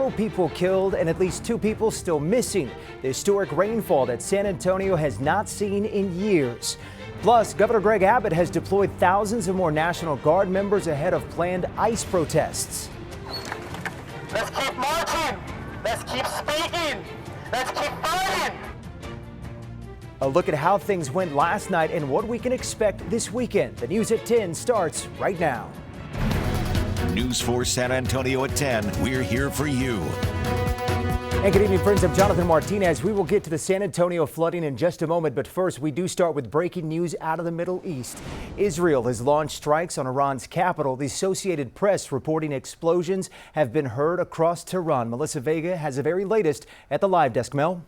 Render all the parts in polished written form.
several people killed and at least 2 people still missing. The historic rainfall that San Antonio has not seen in years. Plus, Governor Greg Abbott has deployed thousands of more National Guard members ahead of planned ICE protests. Let's keep marching. Let's keep speaking. Let's keep fighting. A look at how things went last night and what we can expect this weekend. The News at 10 starts right now. News 4 San Antonio at 10. We're here for you. And good evening, friends. I'm Jonathan Martinez. We will get to the San Antonio flooding in just a moment. But first, we do start with breaking news out of the Middle East. Israel has launched strikes on Iran's capital. The Associated Press reporting explosions have been heard across Tehran. Melissa Vega has the very latest at the live desk. Mel?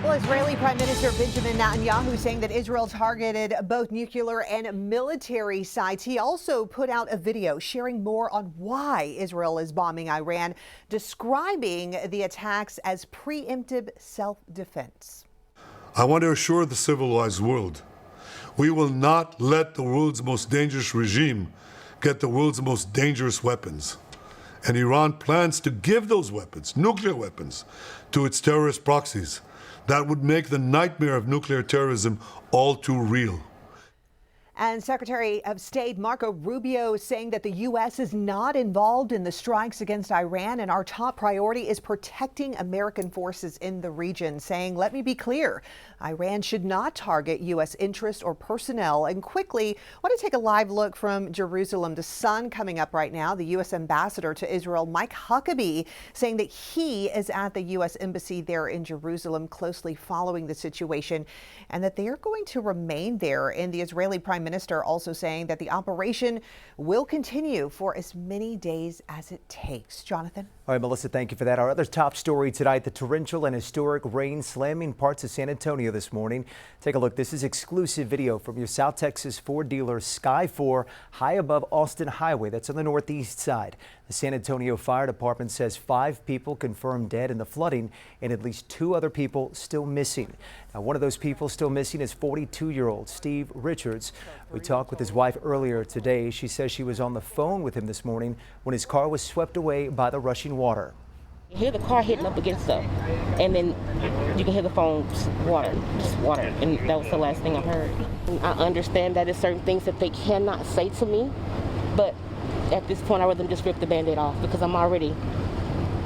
Well, Israeli Prime Minister Benjamin Netanyahu saying that Israel targeted both nuclear and military sites. He also put out a video sharing more on why Israel is bombing Iran, describing the attacks as preemptive self-defense. I want to assure the civilized world, we will not let the world's most dangerous regime get the world's most dangerous weapons. And Iran plans to give those weapons, nuclear weapons, to its terrorist proxies. That would make the nightmare of nuclear terrorism all too real. And Secretary of State Marco Rubio saying that the U.S. is not involved in the strikes against Iran, and our top priority is protecting American forces in the region, saying, let me be clear, Iran should not target U.S. interests or personnel. And quickly, I want to take a live look from Jerusalem. The sun coming up right now. The U.S. ambassador to Israel, Mike Huckabee, saying that he is at the U.S. embassy there in Jerusalem, closely following the situation, and that they are going to remain there. And the Israeli Prime Minister also saying that the operation will continue for as many days as it takes. Jonathan? All right, Melissa, thank you for that. Our other top story tonight, the torrential and historic rain slamming parts of San Antonio this morning. Take a look. This is exclusive video from your South Texas Ford dealer Sky 4, high above Austin Highway. That's on the northeast side. The San Antonio Fire Department says 5 people confirmed dead in the flooding and at least 2 other people still missing. Now, one of those people still missing is 42-year-old Steve Richards. We talked with his wife earlier today. She says she was on the phone with him this morning when his car was swept away by the rushing water. You hear the car hitting up against stuff, and then you can hear the phone just water, and that was the last thing I heard. I understand that there's certain things that they cannot say to me, but at this point, I'd rather just rip the Band-Aid off because I'm already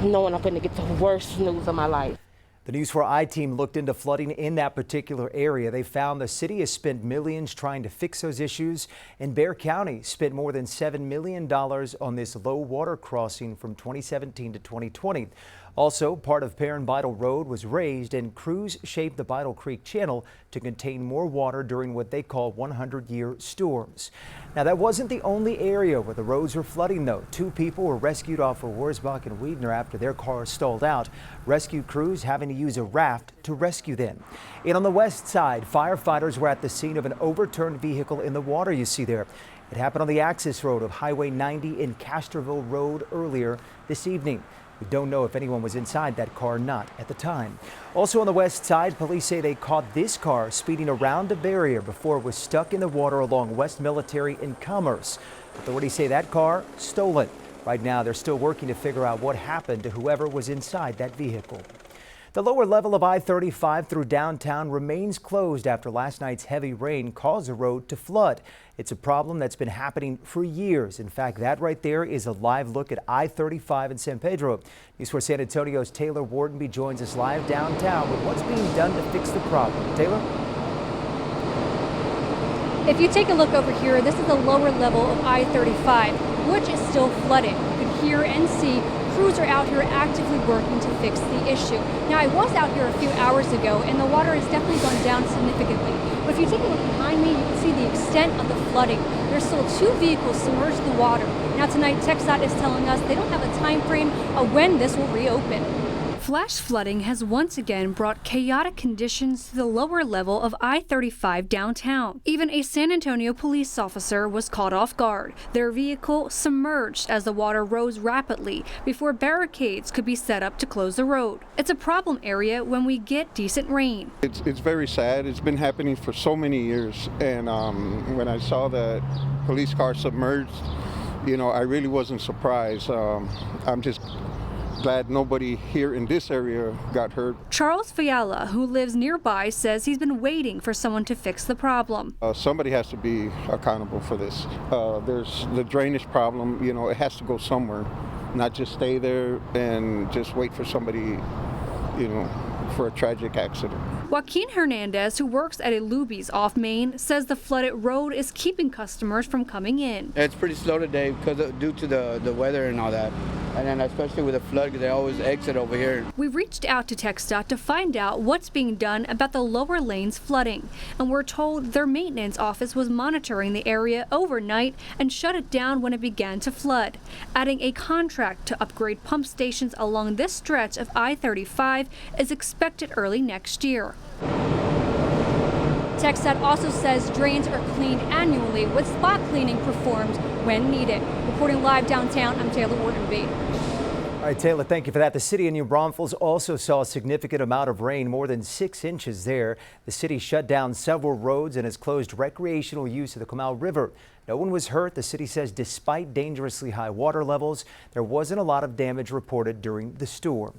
knowing I'm going to get the worst news of my life. The News 4i team looked into flooding in that particular area. They found the city has spent millions trying to fix those issues, and Bexar County spent more than $7 million on this low water crossing from 2017 to 2020. Also, part of Perrin Bidle Road was raised, and crews shaped the Bidle Creek Channel to contain more water during what they call 100-year storms. Now, that wasn't the only area where the roads were flooding, though. 2 people were rescued off of Wurzbach and Wiedner after their cars stalled out. Rescue crews having to use a raft to rescue them. And on the west side, firefighters were at the scene of an overturned vehicle in the water you see there. It happened on the access road of Highway 90 in Castroville Road earlier this evening. We don't know if anyone was inside that car or not at the time. Also on the west side, police say they caught this car speeding around a barrier before it was stuck in the water along West Military and Commerce. Authorities say that car stolen. Right now, they're still working to figure out what happened to whoever was inside that vehicle. The lower level of I-35 through downtown remains closed after last night's heavy rain caused the road to flood. It's a problem that's been happening for years. In fact, that right there is a live look at I-35 in San Pedro. News 4 San Antonio's Taylor Wardenby joins us live downtown with what's being done to fix the problem. Taylor? If you take a look over here, this is the lower level of I-35, which is still flooded. You can hear and see crews are out here actively working to fix the issue. Now, I was out here a few hours ago, and the water has definitely gone down significantly. But if you take a look behind me, you can see the extent of the flooding. There's still 2 vehicles submerged in the water. Now tonight, TxDOT is telling us they don't have a time frame of when this will reopen. Flash flooding has once again brought chaotic conditions to the lower level of I-35 downtown. Even a San Antonio police officer was caught off guard. Their vehicle submerged as the water rose rapidly before barricades could be set up to close the road. It's a problem area when we get decent rain. It's very sad. It's been happening for so many years. And when I saw the police car submerged, I really wasn't surprised. I'm just glad nobody here in this area got hurt. Charles Fiala, who lives nearby, says he's been waiting for someone to fix the problem. Somebody has to be accountable for this. There's the drainage problem, you know, it has to go somewhere, not just stay there and just wait for somebody, you know, for a tragic accident. Joaquin Hernandez, who works at a Luby's off Main, says the flooded road is keeping customers from coming in. It's pretty slow today because due to the weather and all that. And then especially with the flood, because they always exit over here. We reached out to TxDOT to find out what's being done about the lower lanes flooding. And we're told their maintenance office was monitoring the area overnight and shut it down when it began to flood, adding a contract to upgrade pump stations along this stretch of I-35 is expected early next year. TxDOT also says drains are cleaned annually with spot cleaning performed when needed. Reporting live downtown, I'm Taylor Orton-Bate. All right, Taylor, thank you for that. The city of New Braunfels also saw a significant amount of rain, more than 6 inches there. The city shut down several roads and has closed recreational use of the Comal River. No one was hurt. The city says despite dangerously high water levels, there wasn't a lot of damage reported during the storm.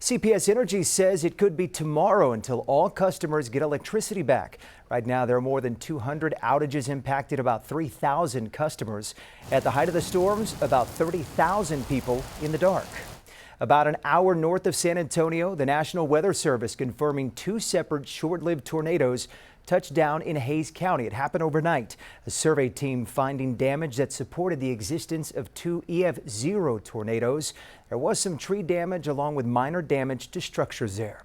CPS Energy says it could be tomorrow until all customers get electricity back. Right now, there are more than 200 outages impacted about 3,000 customers. At the height of the storms, about 30,000 people in the dark. About an hour north of San Antonio, the National Weather Service confirming 2 separate short-lived tornadoes touched down in Hays County. It happened overnight. A survey team finding damage that supported the existence of 2 EF0 tornadoes. There was some tree damage along with minor damage to structures there.